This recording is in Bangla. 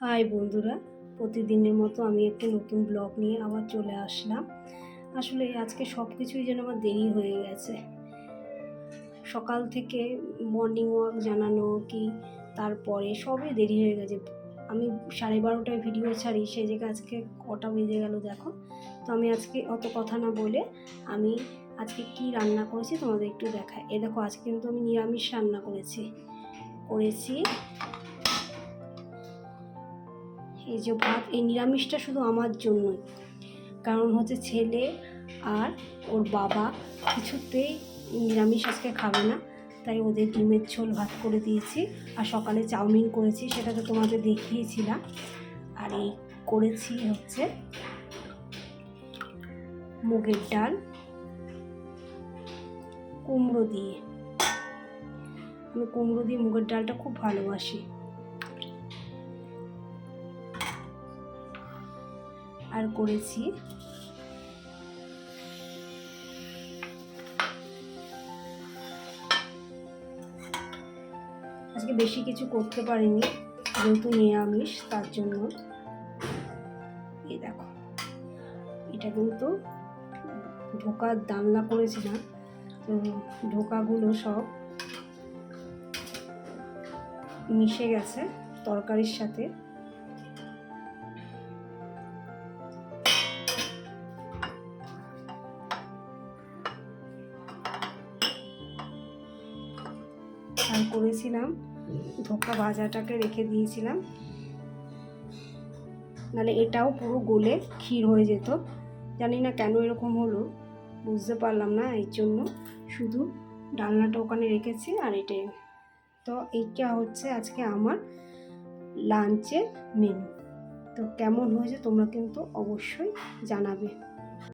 হাই বন্ধুরা, প্রতিদিনের মতো আমি একটা নতুন ব্লগ নিয়ে আবার চলে আসলাম। আসলে আজকে সব কিছুই যেন আমার দেরি হয়ে গেছে। সকাল থেকে মর্নিং ওয়াক জানানো কি তারপরে সবই দেরি হয়ে গেছে। আমি 12:30টায় ভিডিও ছাড়ি, সেই জায়গায় আজকে কটা বেজে গেল দেখো। তো আমি আজকে অত কথা না বলে আমি আজকে কি রান্না করেছি তোমাদের একটু দেখাই। দেখো, আজকে কিন্তু আমি নিরামিষ রান্না করেছি। এই যে ভাত, এই নিরামিষটা শুধু আমার জন্যই, কারণ হচ্ছে ছেলে আর ওর বাবা কিছুতেই নিরামিষ আজকে খাবে না, তাই ওদের ডিমের ঝোল ভাত করে দিয়েছি। আর সকালে চাউমিন করেছি, সেটা তো তোমাদের দেখিয়েছিলাম। আর এই করেছি হচ্ছে মুগের ডাল কুমড়ো দিয়ে। আমি কুমড়ো দিয়ে মুগের ডালটা খুব ভালোবাসি। আর করেছি আজকে বেশি কিছু করতে পারিনি, যেহেতু নিরামিষ, তার জন্য। এই দেখো, এটা কিন্তু ঢোকার ডালনা করেছিলাম, তো ঢোকাগুলো সব মিশে গেছে তরকারির সাথে। আর করেছিলাম ধোকা ভাজাটাকে রেখে দিয়েছিলাম, নাহলে এটাও পুরো গলে ক্ষীর হয়ে যেত। জানি না কেন এরকম হলো, বুঝতে পারলাম না, এই জন্য শুধু ডালনাটা ওখানে রেখেছি। আর এটাই তো, এইটা হচ্ছে আজকে আমার লাঞ্চের মেনু। তো কেমন হয়েছে তোমরা কিন্তু অবশ্যই জানাবে।